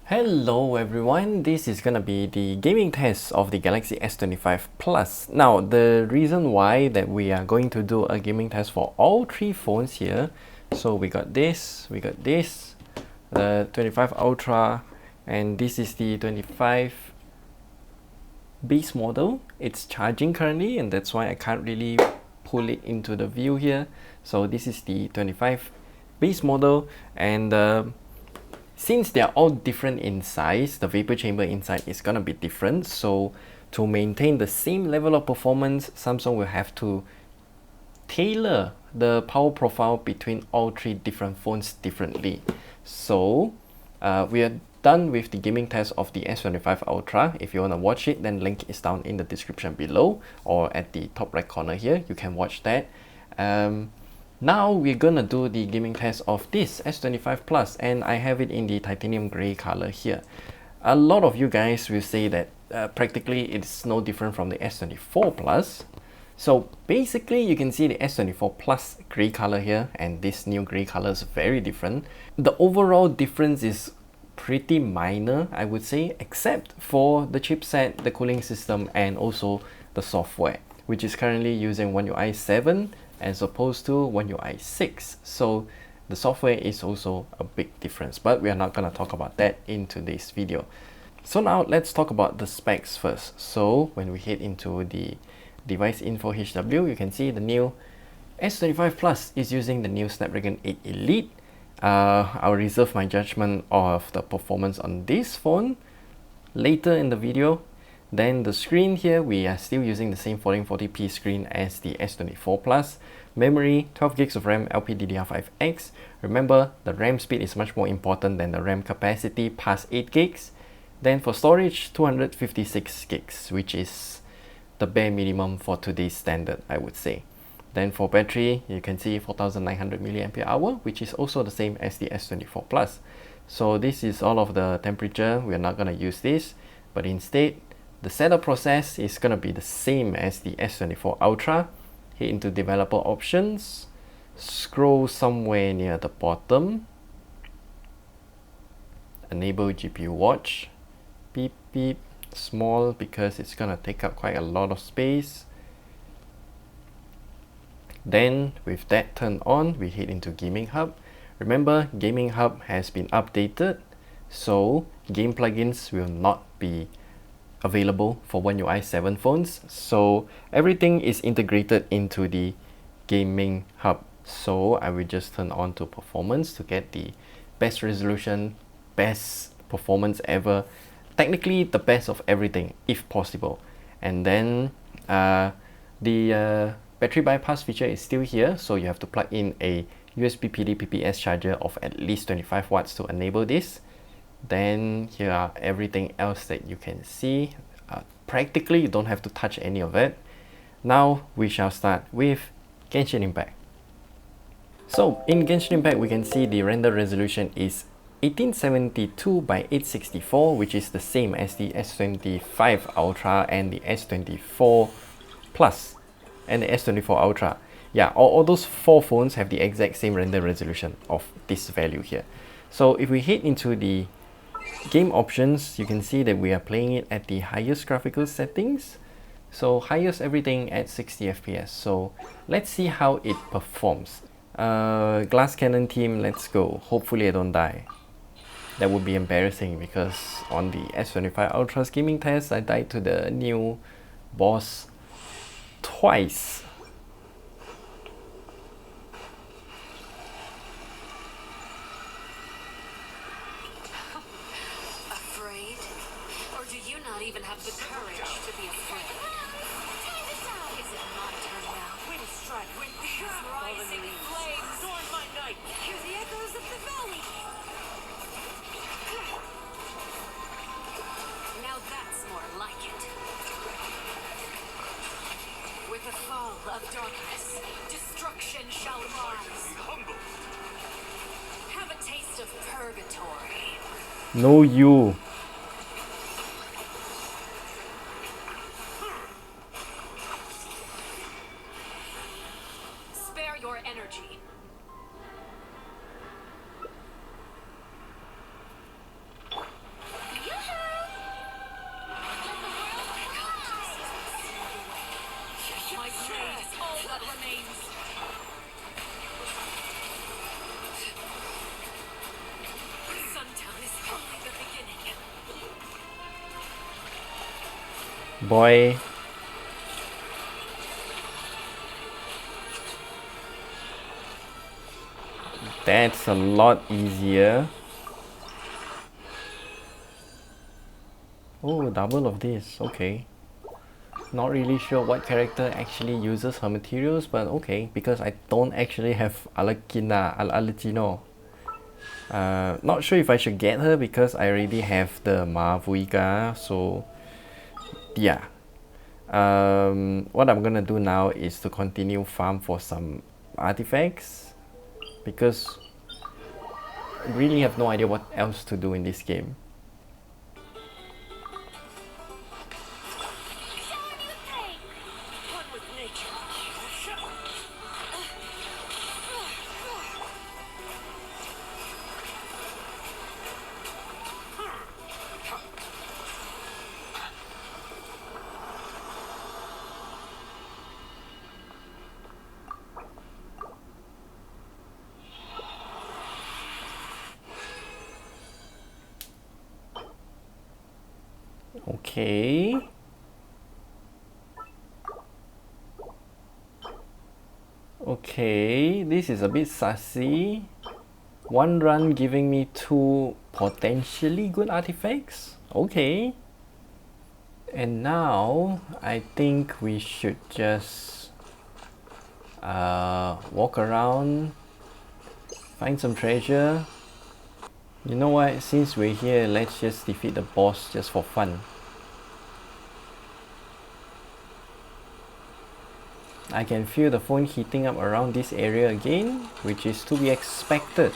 Hello everyone, this is gonna be the gaming test of the Galaxy S25 Plus. Now, the reason why that we are going to do a gaming test for all three phones here, so we got this, the 25 Ultra, and this is the 25 base model. It's charging currently, and that's why I can't really pull it into the view here. So this is the 25 base model, and since they are all different in size, the vapor chamber inside is gonna be different. So to maintain the same level of performance, Samsung will have to tailor the power profile between all three different phones differently. So we are done with the gaming test of the S25 Ultra. If you want to watch it, then link is down in the description below or at the top right corner here. You can watch that. Now we're gonna do the gaming test of this S25 Plus, and I have it in the titanium gray color here. A lot of you guys will say that practically it's no different from the S24 Plus. So basically you can see the S24 Plus gray color here, and this new gray color is very different. The overall difference is pretty minor, I would say, except for the chipset, the cooling system, and also the software, which is currently using One UI 7 as opposed to One UI 6. So the software is also a big difference, but we are not going to talk about that in today's video. So now let's talk about the specs first. So when we head into the device info HW, you can see the new S25 Plus is using the new Snapdragon 8 Elite. I'll reserve my judgment of the performance on this phone later in the video. Then the screen here, we are still using the same 1440p screen as the S24 Plus. Memory, 12 gigs of RAM, LPDDR5X. Remember, the RAM speed is much more important than the RAM capacity past 8 gigs. Then for storage, 256 gigs, which is the bare minimum for today's standard, I would say. Then for battery, you can see 4900 mAh, which is also the same as the S24 Plus. So this is all of the temperature. We're not going to use this, but instead, the setup process is going to be the same as the S24 Ultra. Hit into developer options, scroll somewhere near the bottom, enable GPU watch, beep beep, small because it's going to take up quite a lot of space. Then with that turned on, we head into Gaming Hub. Remember, Gaming Hub has been updated, so game plugins will not be available for One UI 7 phones. So everything is integrated into the Gaming Hub. So I will just turn on to performance to get the best resolution, best performance ever, technically the best of everything if possible. And then the battery bypass feature is still here, so you have to plug in a USB PD PPS charger of at least 25 watts to enable this. Then here are everything else that you can see. Practically you don't have to touch any of it. Now we shall start with Genshin Impact. So in Genshin Impact, we can see the render resolution is 1872 by 864, which is the same as the S25 Ultra and the S24 Plus and the S24 Ultra. Yeah, all those four phones have the exact same render resolution of this value here. So if we head into the game options, you can see that we are playing it at the highest graphical settings. So highest everything at 60 FPS. So let's see how it performs. Glass Cannon team, let's go. Hopefully I don't die. That would be embarrassing because on the S25 Ultra's gaming test, I died to the new boss twice. Afraid? Or do you not even have the courage to be afraid? Is it my turn now? Wind strike, wind rising flames! Storm by night! Hear the echoes of the valley! Now that's more like it. With the fall of darkness, destruction shall rise. Have a taste of purgatory. No, you. Spare your energy. Boy. That's a lot easier. Oh, double of this, okay. Not really sure what character actually uses her materials, but okay, because I don't actually have Alecino. Not sure if I should get her because I already have the Mavuiga, so yeah. What I'm gonna do now is to continue farm for some artifacts because I really have no idea what else to do in this game. Okay. Okay, this is a bit sussy. One run giving me 2 potentially good artifacts. Okay. And now I think we should just walk around, find some treasure. You know what, since we're here, let's just defeat the boss just for fun. I can feel the phone heating up around this area again, which is to be expected.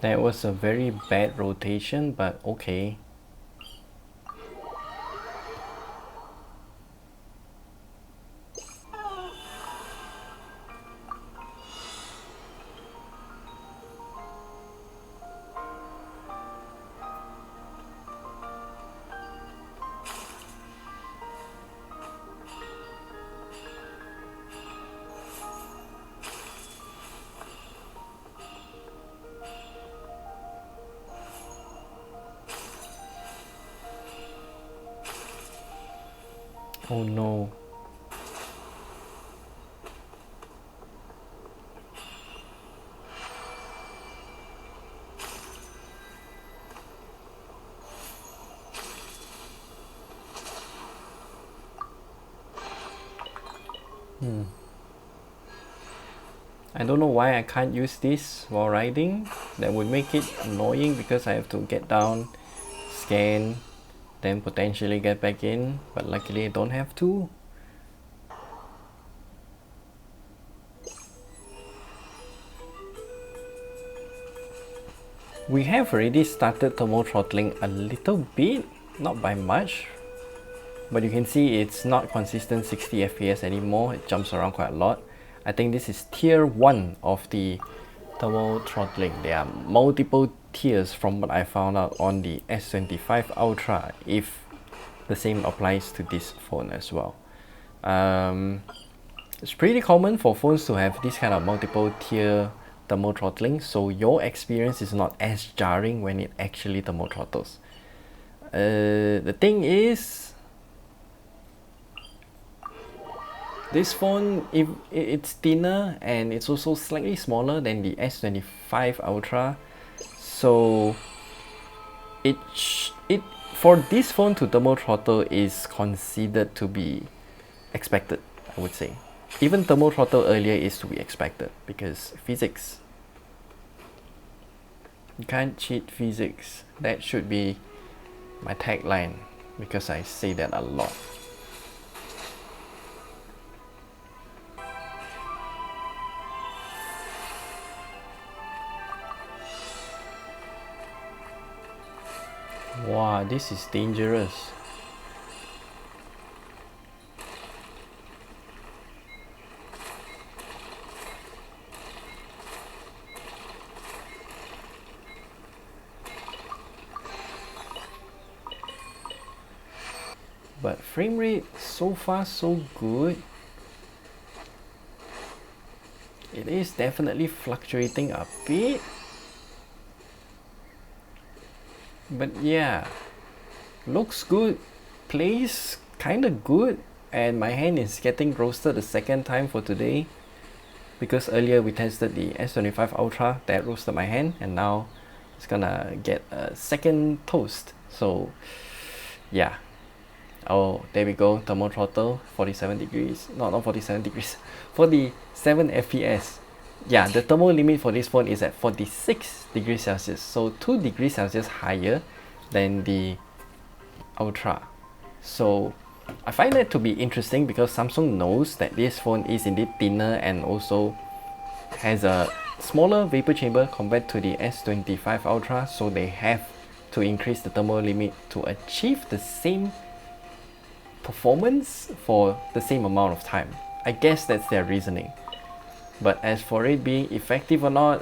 That was a very bad rotation, but okay. Oh no. I don't know why I can't use this while riding. That would make it annoying because I have to get down, scan, then potentially get back in, but luckily I don't have to. We have already started thermal throttling a little bit, not by much, but you can see it's not consistent 60 FPS anymore. It jumps around quite a lot. I think this is tier 1 of the thermal throttling. There are multiple tiers from what I found out on the S25 Ultra, if the same applies to this phone as well. It's pretty common for phones to have this kind of multiple tier thermal throttling, so your experience is not as jarring when it actually thermal throttles. The thing is, this phone, if it's thinner and it's also slightly smaller than the S25 Ultra, so for this phone to thermal throttle is considered to be expected, I would say. even thermal throttle earlier is to be expected because physics. You can't cheat physics. That should be my tagline because I say that a lot. Wow, this is dangerous. But frame rate so far so good. It is definitely fluctuating a bit. But yeah, looks good, plays kinda good, and my hand is getting roasted the second time for today because earlier we tested the S25 Ultra that roasted my hand, and now it's gonna get a second toast. So yeah. Oh, there we go, thermal throttle, 47 degrees, not 47 degrees, 47 FPS. Yeah, the thermal limit for this phone is at 46 degrees Celsius, so 2 degrees Celsius higher than the Ultra. So I find that to be interesting because Samsung knows that this phone is indeed thinner and also has a smaller vapor chamber compared to the S25 Ultra, so they have to increase the thermal limit to achieve the same performance for the same amount of time. I guess that's their reasoning. But as for it being effective or not,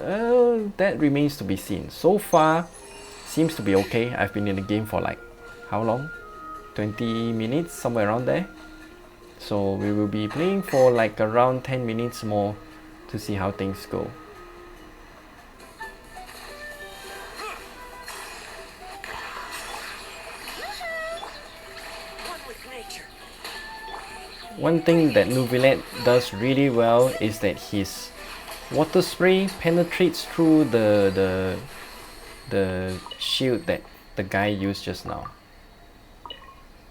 that remains to be seen. So far, seems to be okay. I've been in the game for like, how long? 20 minutes, somewhere around there. So we will be playing for like around 10 minutes more to see how things go. One thing that Nuvilette does really well is that his water spray penetrates through the shield that the guy used just now.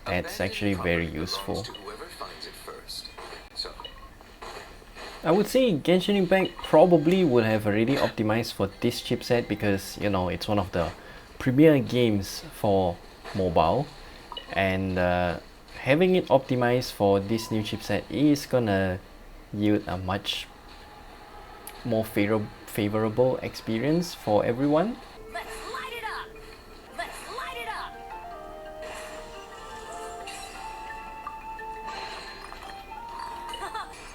That's actually very useful. I would say Genshin Impact probably would have already optimized for this chipset because, you know, it's one of the premier games for mobile, and having it optimized for this new chipset is gonna yield a much more favorable experience for everyone. Let's light it up. Let's light it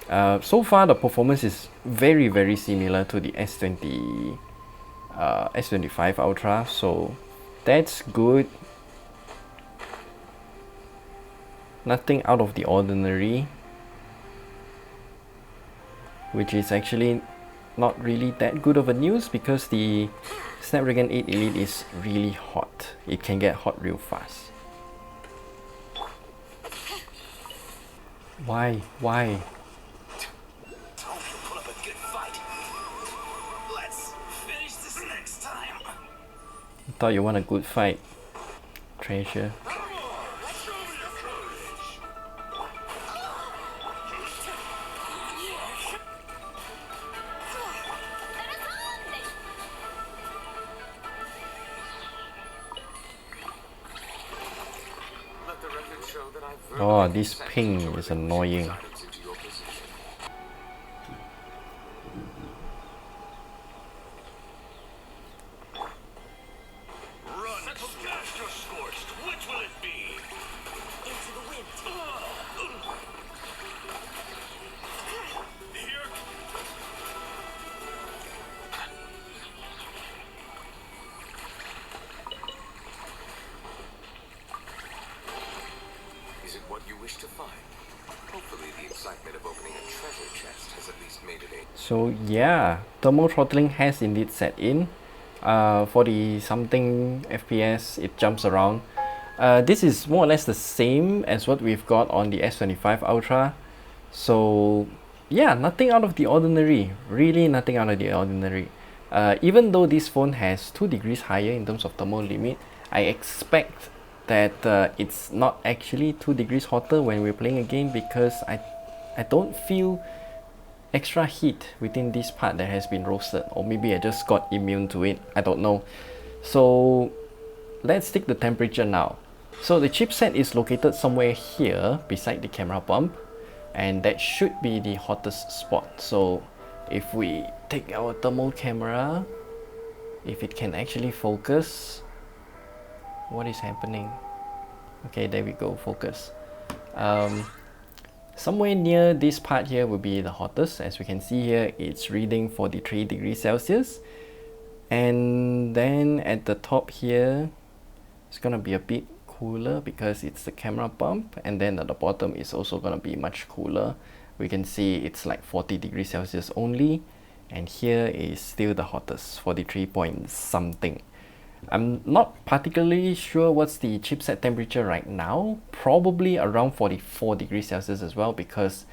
up. So far the performance is very similar to the S25 Ultra, so that's good. Nothing out of the ordinary, which is actually not really that good of a news because the Snapdragon 8 Elite is really hot. It can get hot real fast. Why? Why? Put up a good fight. Let's finish this next time. I thought you want a good fight, treasure. Oh, this ping is annoying. Which will it be? Into the wind. Here. Is it what you wish to find? Hopefully the excitement of opening a treasure chest has at least made it a... So yeah, thermal throttling has indeed set in. 40 something FPS, it jumps around. This is more or less the same as what we've got on the S25 Ultra. So yeah, nothing out of the ordinary. Really nothing out of the ordinary. Even though this phone has 2 degrees higher in terms of thermal limit, I expect that it's not actually 2 degrees hotter when we're playing a game because I I don't feel extra heat within this part that has been roasted, or maybe I just got immune to it, I don't know. So let's take the temperature now. So the chipset is located somewhere here beside the camera bump, and that should be the hottest spot. So if we take our thermal camera, if it can actually focus, what is happening? Okay, there we go, focus. Somewhere near this part here will be the hottest. As we can see here, it's reading 43 degrees Celsius. And then at the top here, it's gonna be a bit cooler because it's the camera bump, and then at the bottom is also gonna be much cooler. We can see it's like 40 degrees Celsius only, and here is still the hottest, 43 point something. I'm not particularly sure what's the chipset temperature right now, probably around 44 degrees Celsius as well, because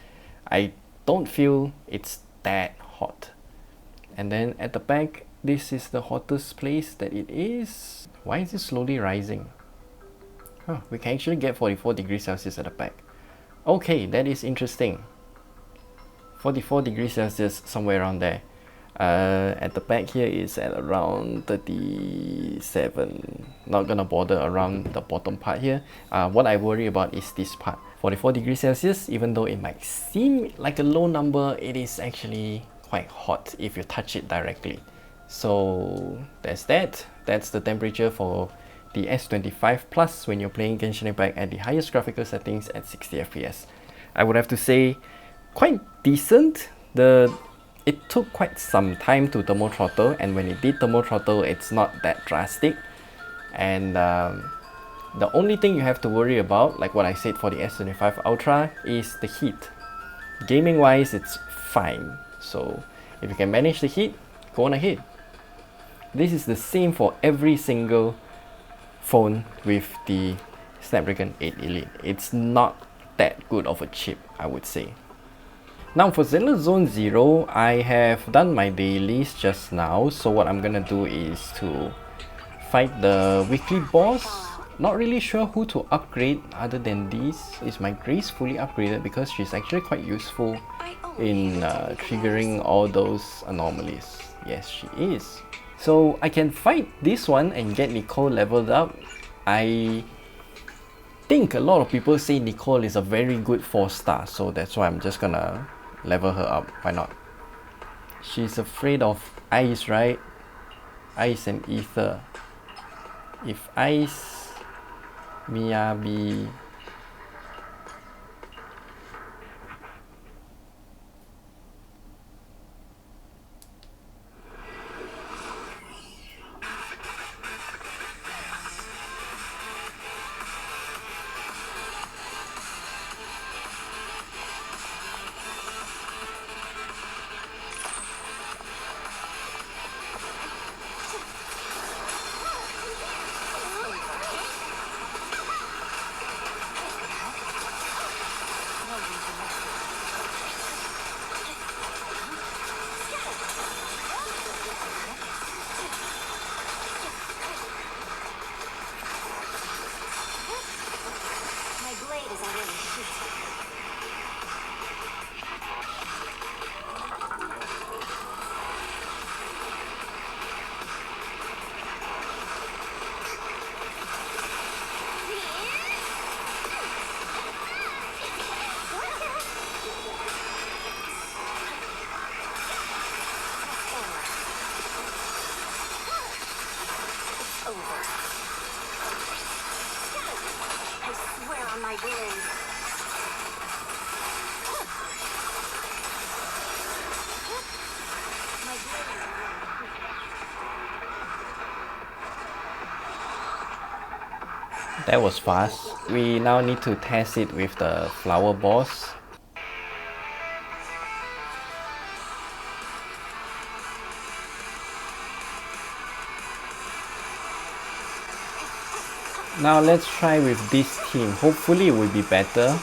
I don't feel it's that hot. And then at the back, this is the hottest place that it is. Why is it slowly rising? Huh, we can actually get 44 degrees Celsius at the back. Okay, that is interesting. 44 degrees Celsius, somewhere around there. At the back here is at around 37. Not gonna bother around the bottom part here. What I worry about is this part. 44 degrees Celsius, even though it might seem like a low number, it is actually quite hot if you touch it directly. So that's that. That's the temperature for the S25 Plus when you're playing Genshin Impact at the highest graphical settings at 60 FPS. I would have to say quite decent. It took quite some time to thermal throttle, and when it did thermal throttle, it's not that drastic. And the only thing you have to worry about, like what I said for the S25 Ultra, is the heat. Gaming wise, it's fine. So if you can manage the heat, go on ahead. This is the same for every single phone with the Snapdragon 8 Elite. It's not that good of a chip, I would say. Now for Zenless Zone 0, I have done my dailies just now, so what I'm gonna do is to fight the weekly boss. Not really sure who to upgrade other than these. Is my Grace fully upgraded? Because she's actually quite useful in triggering all those anomalies. Yes, she is. So I can fight this one and get Nicole leveled up. I think a lot of people say Nicole is a very good 4-star, so that's why I'm just gonna level her up. Why not? She's afraid of ice, right? Ice and ether. If ice, Miyabi. That was fast. We now need to test it with the flower boss. Now let's try with this team. Hopefully it will be better.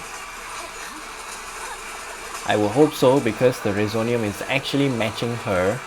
I will hope so, because the Resonium is actually matching her.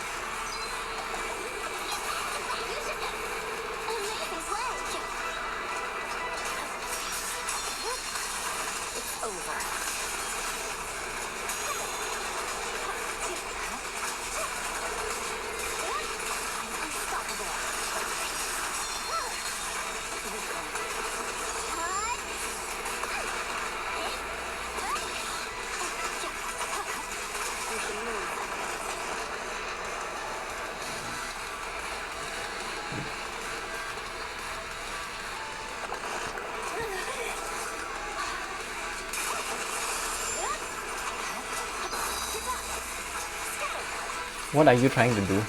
What are you trying to do?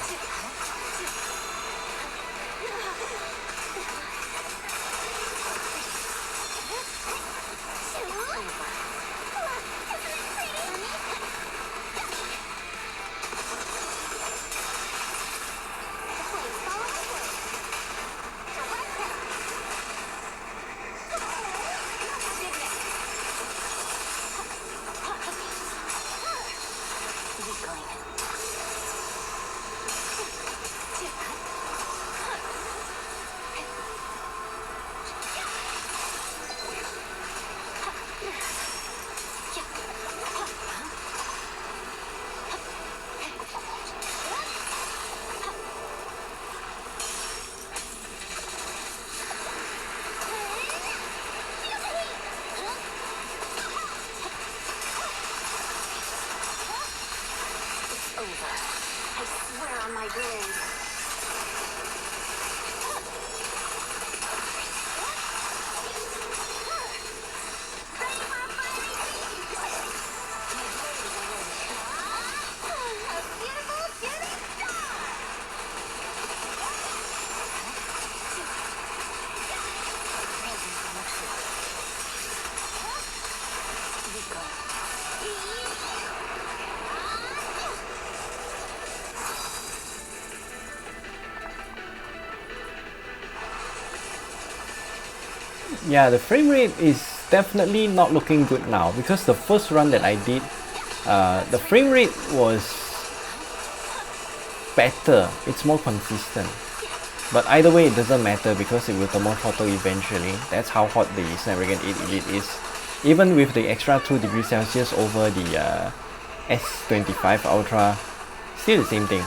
I swear on my blade. Yeah, the frame rate is definitely not looking good now, because the first run that I did, the frame rate was better, it's more consistent. But either way it doesn't matter because it will thermal-throttle eventually. That's how hot the Snapdragon 8 Elite is. Even with the extra 2 degrees Celsius over the S25 Ultra, still the same thing.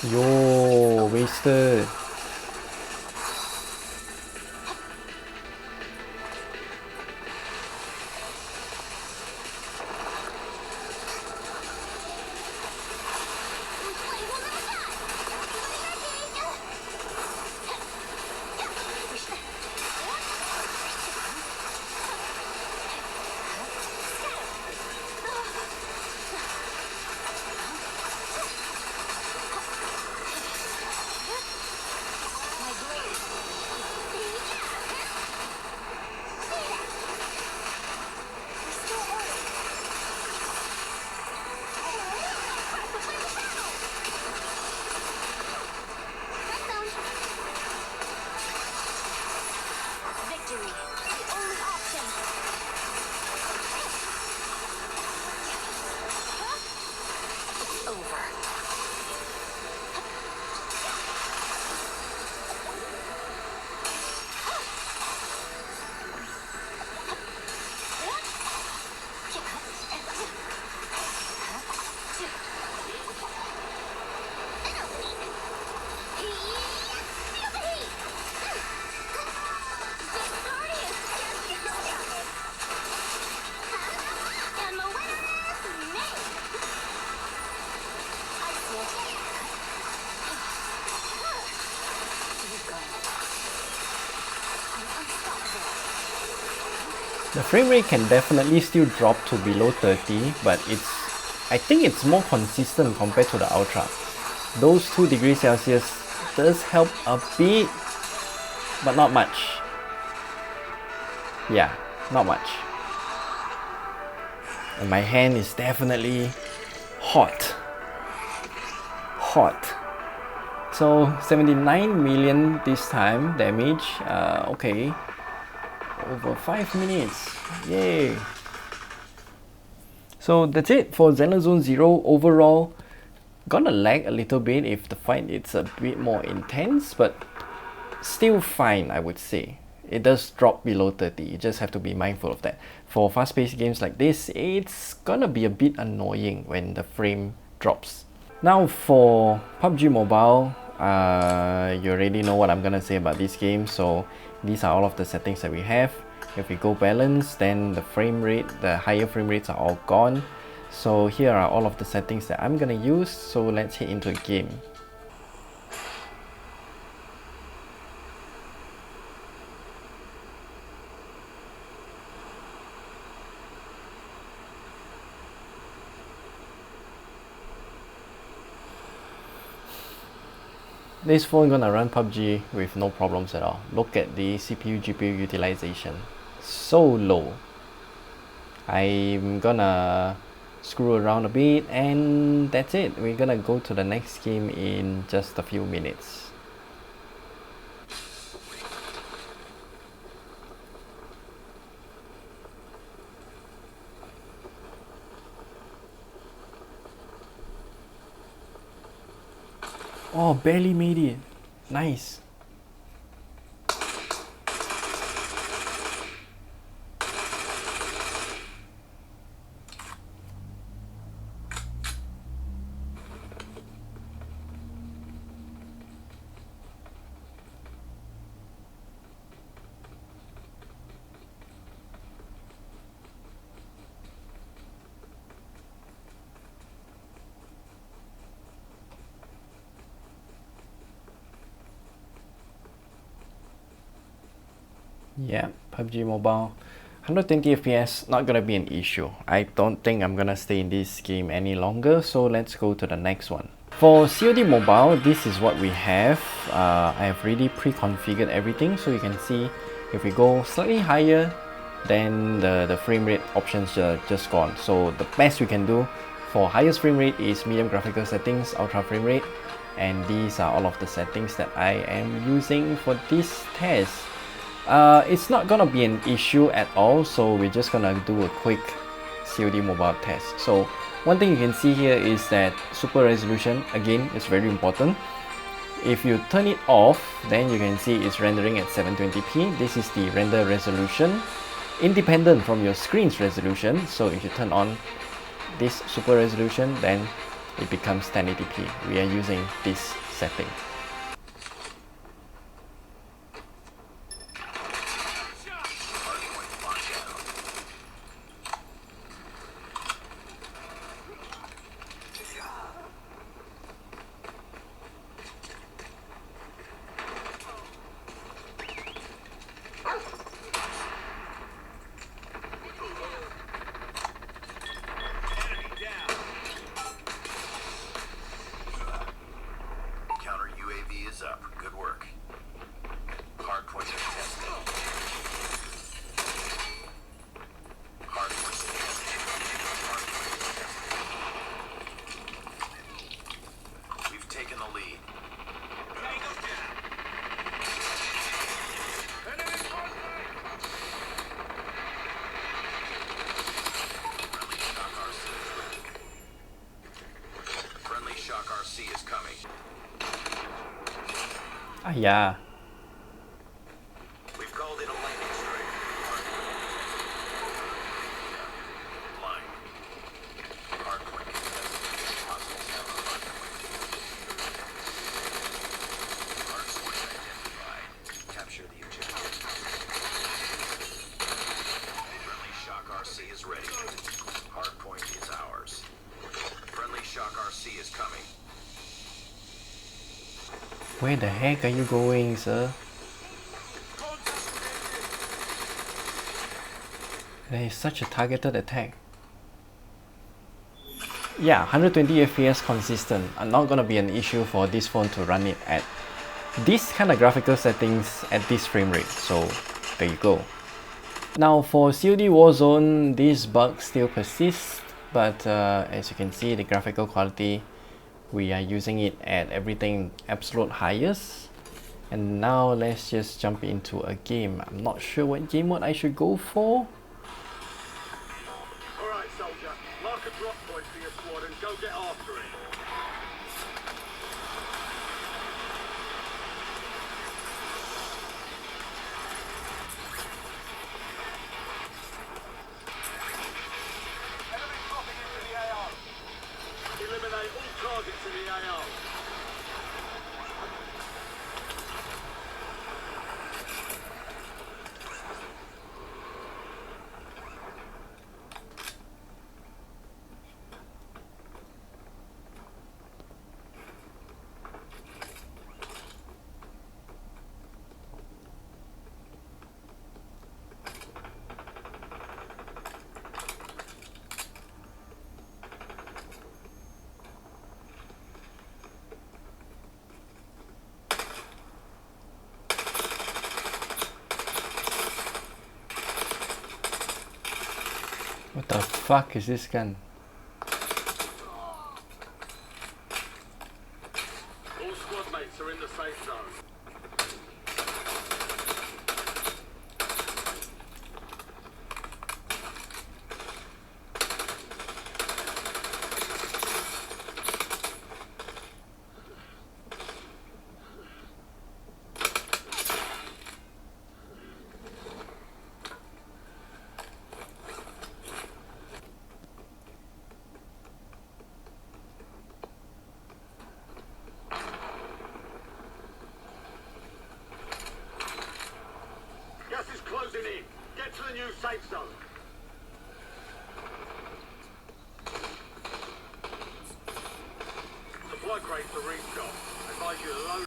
Yo, wasted. The frame rate can definitely still drop to below 30, but I think it's more consistent compared to the Ultra. Those 2 degrees Celsius does help a bit, but not much. Yeah, not much. And my hand is definitely hot. So 79 million this time damage. Okay, over 5 minutes. Yay. So that's it for Zenless Zone Zero. Overall, gonna lag a little bit if the fight is a bit more intense, but still fine, I would say. It does drop below 30, you just have to be mindful of that. For fast-paced games like this, it's gonna be a bit annoying when the frame drops. Now for PUBG Mobile, you already know what I'm gonna say about this game, so these are all of the settings that we have. If we go balance, then the frame rate, the higher frame rates are all gone. So here are all of the settings that I'm gonna use, so let's head into a game. This phone gonna run PUBG with no problems at all. Look at the CPU GPU utilization, so low. I'm gonna screw around a bit and that's it. We're gonna go to the next game in just a few minutes. Oh, barely made it. Nice. Yeah, PUBG Mobile, 120 FPS, not gonna be an issue. I don't think I'm gonna stay in this game any longer, so let's go to the next one. For COD Mobile, this is what we have. I have already pre-configured everything, so you can see if we go slightly higher, then the frame rate options are just gone. So the best we can do for highest frame rate is medium graphical settings, ultra frame rate, and these are all of the settings that I am using for this test. It's not gonna be an issue at all, so we're just gonna do a quick COD Mobile test. So one thing you can see here is that super resolution, again, is very important. If you turn it off, then you can see it's rendering at 720p. This is the render resolution, independent from your screen's resolution. So if you turn on this super resolution, then it becomes 1080p. We are using this setting. Ah, yeah. We've called in a lightning strike. Blind. Hardpoint contested. Hostiles have a hardpoint. Hardpoint identified. Capture the objective. Friendly Shock RC is ready. Hardpoint is ours. Friendly Shock RC is coming. Where the heck are you going, sir? That is such a targeted attack. Yeah, 120 FPS consistent. Not gonna be an issue for this phone to run it at these kind of graphical settings at this frame rate. So there you go. Now for COD Warzone, these bugs still persist, but as you can see, the graphical quality, we are using it at everything absolute highest. And now let's just jump into a game. I'm not sure what game mode I should go for. Alright, soldier. Mark a drop point for your squad and go get after it. Enemy dropping into the AO. Eliminate all targets in the AO. What the fuck is this gun? All squad mates are in the safe zone. Gas is closing in. Get to the new safe zone. Supply crates are restocked. Advise you to load.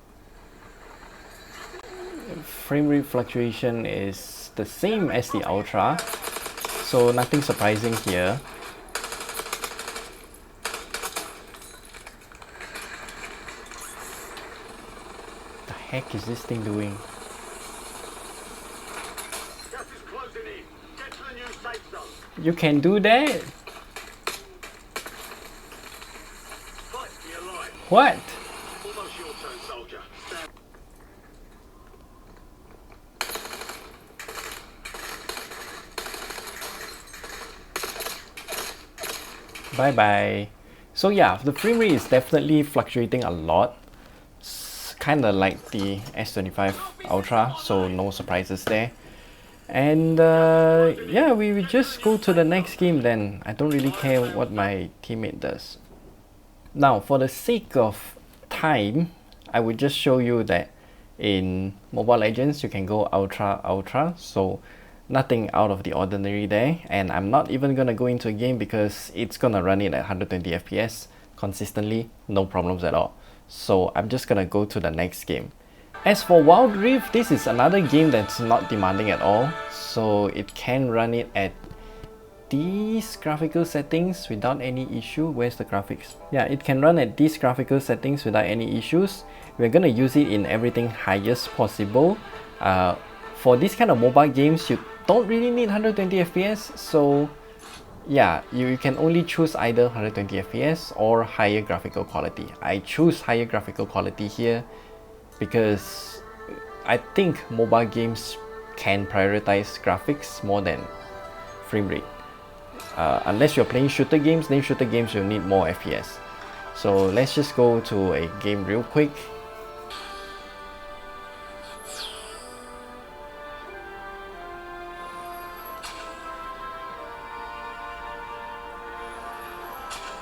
Frame rate fluctuation is the same as the Ultra, so nothing surprising here. The heck is this thing doing? Gas is closing in. Get to the new safe zone. You can do that? Fight for your life. What? Almost your turn, soldier. Stand. Bye bye. So yeah, the frame rate is definitely fluctuating a lot. Kind of like the S25 Ultra, so no surprises there. And yeah, we will just go to the next game then. I don't really care what my teammate does. Now, for the sake of time, I will just show you that in Mobile Legends you can go Ultra, so nothing out of the ordinary there. And I'm not even gonna go into a game because it's gonna run it at 120 FPS consistently, no problems at all. So I'm just gonna go to the next game. As for Wild Rift, this is another game that's not demanding at all, so it can run it at these graphical settings without any issue. Where's the graphics? Yeah, it can run at these graphical settings without any issues. We're gonna use it in everything highest possible. For this kind of mobile games, you don't really need 120 FPS, so yeah, you can only choose either 120 FPS or higher graphical quality. I choose higher graphical quality here because I think mobile games can prioritize graphics more than frame rate. Unless you're playing shooter games, then shooter games will need more FPS. So let's just go to a game real quick.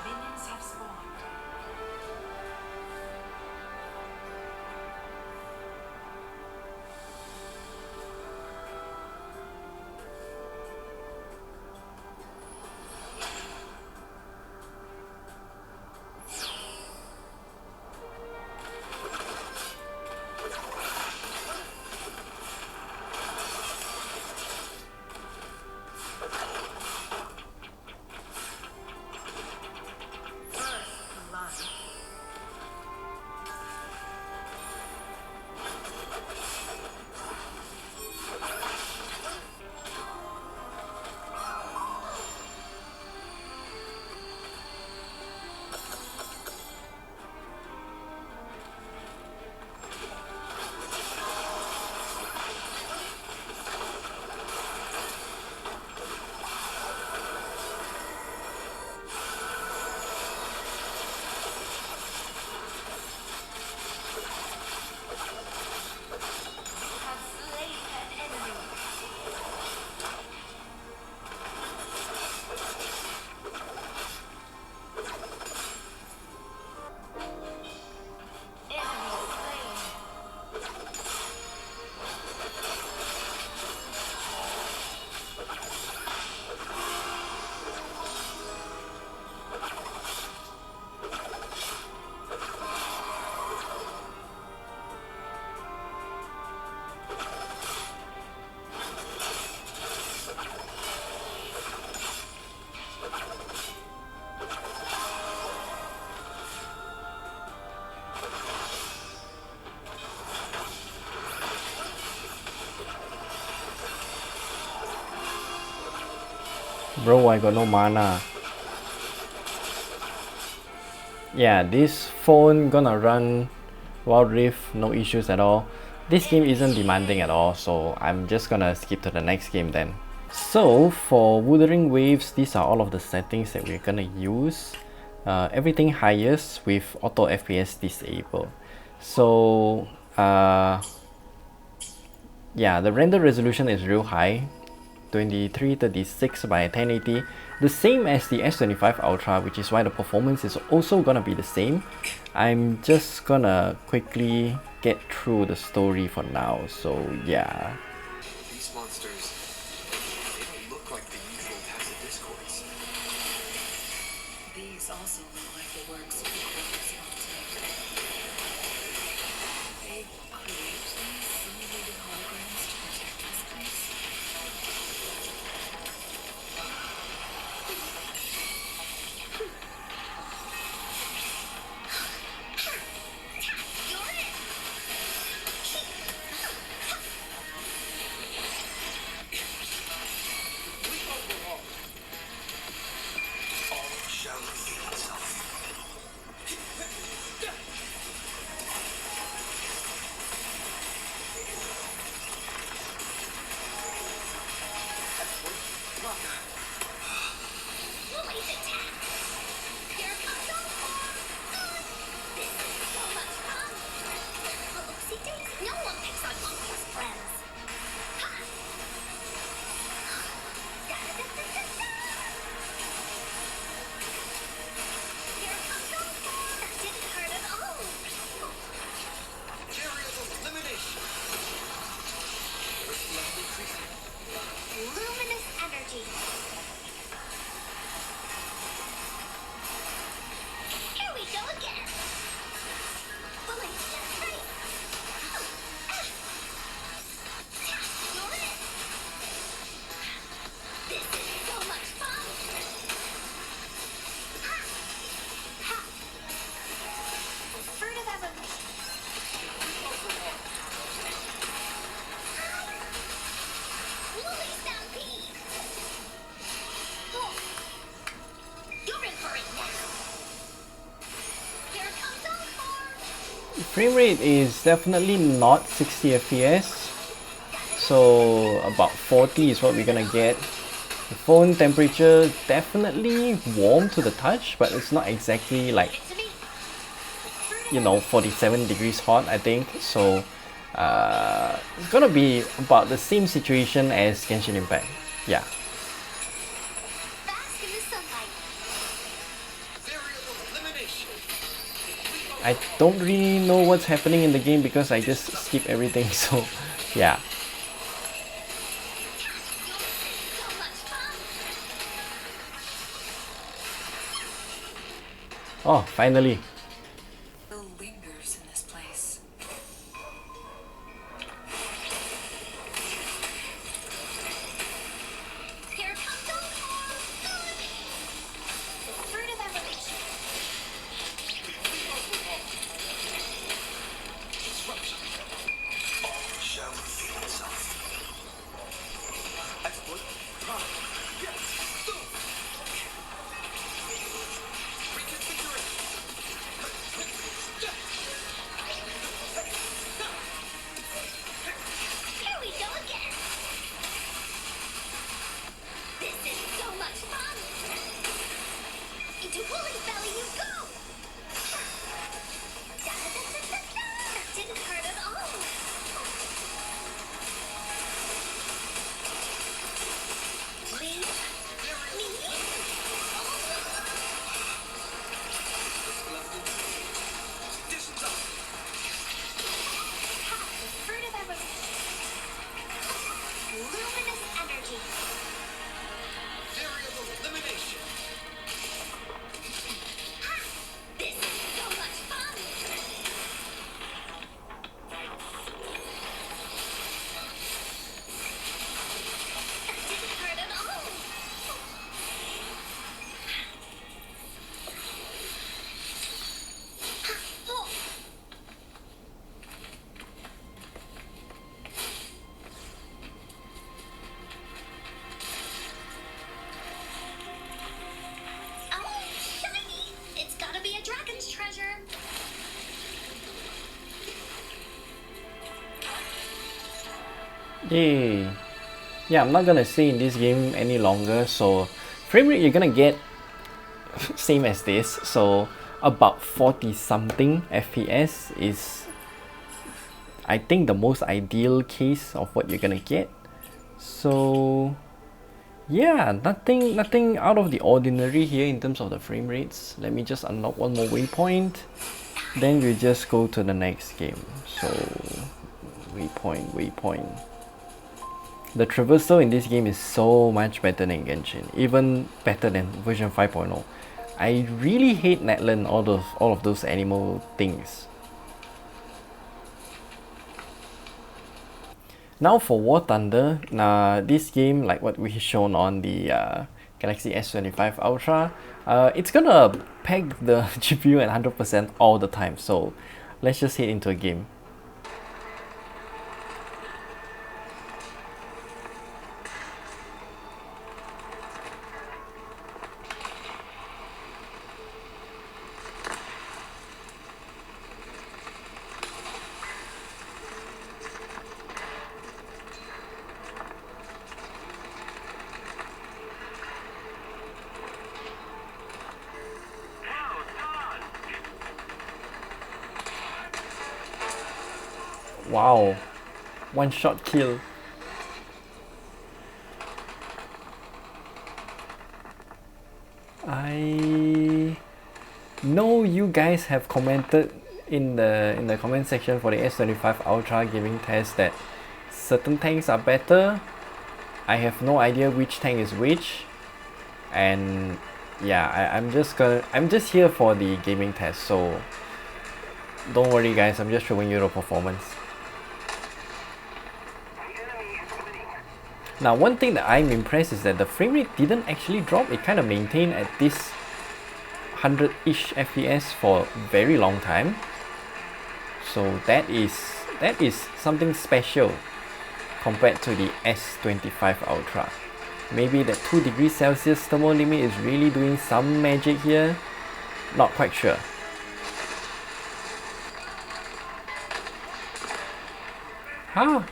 Minions have spawned. Bro, I got no mana. Yeah, this phone gonna run Wild Rift, no issues at all. This game isn't demanding at all, so I'm just gonna skip to the next game then. So for Wuthering Waves, these are all of the settings that we're gonna use. Everything highest with auto FPS disabled. So yeah, the render resolution is real high, 2336 by 1080, the same as the S25 Ultra, which is why the performance is also gonna be the same. I'm just gonna quickly get through the story for now, so yeah. These monsters, they don't look like the usual passive discords. These also look like the works of the corpus. They create these simulated holograms to protect this place. All shall reveal itself. Lily's attack! Here comes the war! This is so much fun! Oopsie daisy, no one picks on Lily's friends! Ha! Da-da-da-da-da-da! Here comes the war! That didn't hurt at all! Area of elimination. First level increasing. Luminous energy! Here we go again! Lily's just right! You're it! This is so much fun! Ha! Ha! Furtive evolution! Lily stampede! Whoa. You're in for it now! Here comes Encore! Frame rate is definitely not 60 FPS, so about 40 is what we're gonna get. The phone temperature definitely warm to the touch, but it's not exactly like, To me! you know, 47 degrees hot, I think. So it's gonna be about the same situation as Genshin Impact. Yeah. Bask in the sunlight! Variable elimination. I don't really know what's happening in the game because I just skip everything, so yeah. So much fun! Oh, finally. Still lingers in this place. Here comes Encore! Fruit of evolution! Disruption. All shall reveal itself. Exploit. Prime. Yes. Boom. Reconfiguration. Yay. Yeah, I'm not gonna stay in this game any longer, so frame rate you're gonna get same as this, so about 40 something FPS is I think the most ideal case of what you're gonna get. So yeah, nothing out of the ordinary here in terms of the frame rates. Let me just unlock one more waypoint, then we just go to the next game. So waypoint. The traversal in this game is so much better than Genshin, even better than version 5.0. I really hate Netland, all of those animal things. Now for War Thunder, this game, like what we shown on the Galaxy S25 Ultra, it's gonna peg the GPU at 100% all the time. So let's just head into a game. Wow, one shot kill. I know you guys have commented in the comment section for the S25 Ultra gaming test that certain tanks are better. I have no idea which tank is which, and yeah, I'm just here for the gaming test, so don't worry guys, I'm just showing you the performance. Now one thing that I'm impressed is that the frame rate didn't actually drop. It kind of maintained at this 100-ish FPS for a very long time. So that is something special compared to the S25 Ultra. Maybe the 2 degrees Celsius thermal limit is really doing some magic here. Not quite sure. Huh?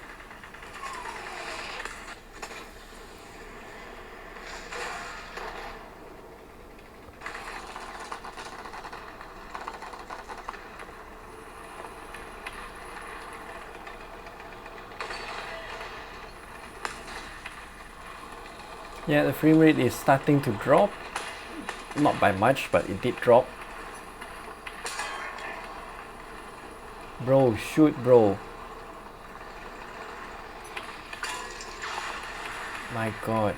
Yeah, the frame rate is starting to drop. Not by much, but it did drop. Bro, shoot bro. My god.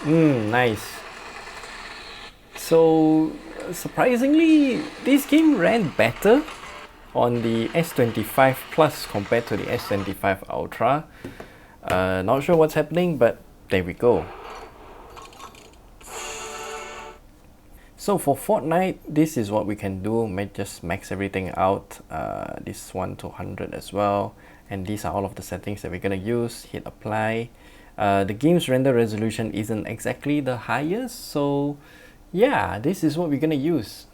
Nice. So surprisingly, this game ran better on the S25 Plus compared to the S25 Ultra. Not sure what's happening, but there we go. So for Fortnite, this is what we can do. Just max everything out. This one to 100 as well. And these are all of the settings that we're gonna use. Hit apply. The game's render resolution isn't exactly the highest, so yeah, this is what we're gonna use.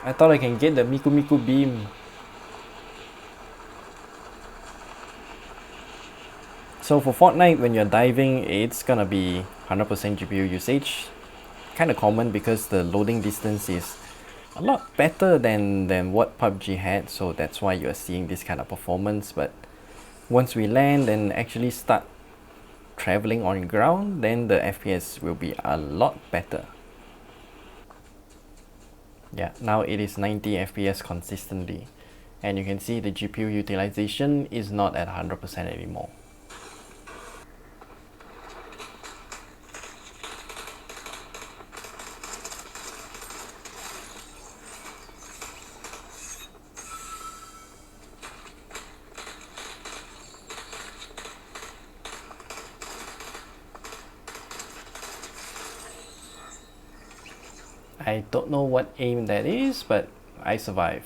I thought I can get the Miku beam. So for Fortnite, when you're diving, it's gonna be 100% GPU usage. Kind of common because the loading distance is a lot better than what PUBG had, so that's why you're seeing this kind of performance. But once we land and actually start traveling on ground, then the FPS will be a lot better. Yeah, now it is 90 FPS consistently, and you can see the GPU utilization is not at 100% anymore. I don't know what aim that is, but I survive.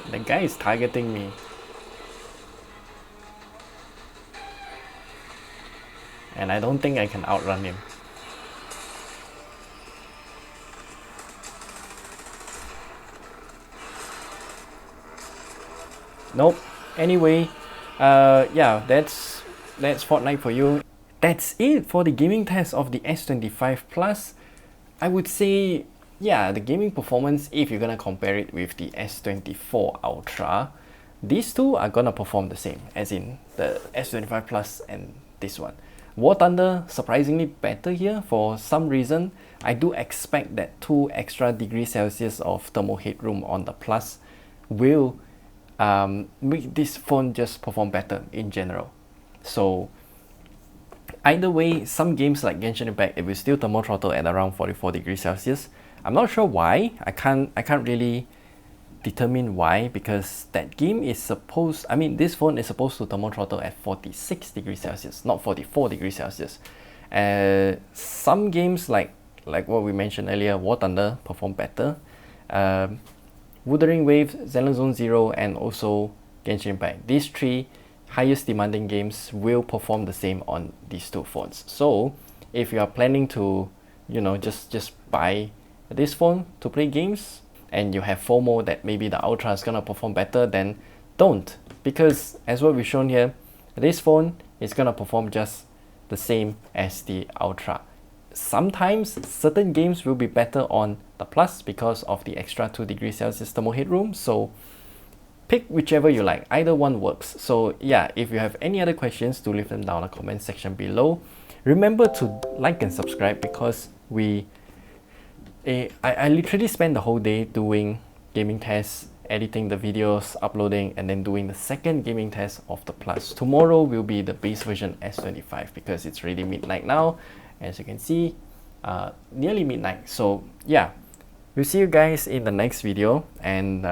The guy is targeting me. And I don't think I can outrun him. Nope. Anyway, yeah, that's Fortnite for you. That's it for the gaming test of the S25 Plus. I would say, yeah, the gaming performance, if you're gonna compare it with the S24 Ultra, these two are gonna perform the same, as in the S25 Plus and this one. War Thunder surprisingly better here. For some reason, I do expect that 2 extra degrees Celsius of thermal headroom on the Plus will make this phone just perform better in general. So either way, some games like Genshin Impact, it will still thermal throttle at around 44 degrees Celsius. I'm not sure why. I can't really determine why, because that game is supposed, I mean, this phone is supposed to thermal throttle at 46 degrees Celsius, not 44 degrees Celsius. Some games like what we mentioned earlier, War Thunder, perform better. Wuthering Waves, Zenless Zone Zero, and also Genshin Impact. These 3 highest demanding games will perform the same on these 2 phones. So if you are planning to, you know, just buy this phone to play games and you have FOMO that maybe the Ultra is gonna perform better, then don't, because as what we've shown here, this phone is gonna perform just the same as the Ultra. Sometimes certain games will be better on the Plus because of the extra 2 degrees Celsius thermal headroom, so pick whichever you like. Either one works. So yeah, if you have any other questions, do leave them down in the comment section below. Remember to like and subscribe, because I literally spend the whole day doing gaming tests, editing the videos, uploading, and then doing the second gaming test of the Plus. Tomorrow will be the base version S25, because it's already midnight now, as you can see, nearly midnight. So yeah, we'll see you guys in the next video. And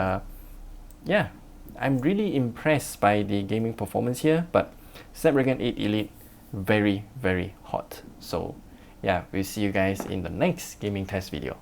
yeah, I'm really impressed by the gaming performance here, but Snapdragon 8 Elite, very hot. So yeah, we'll see you guys in the next gaming test video.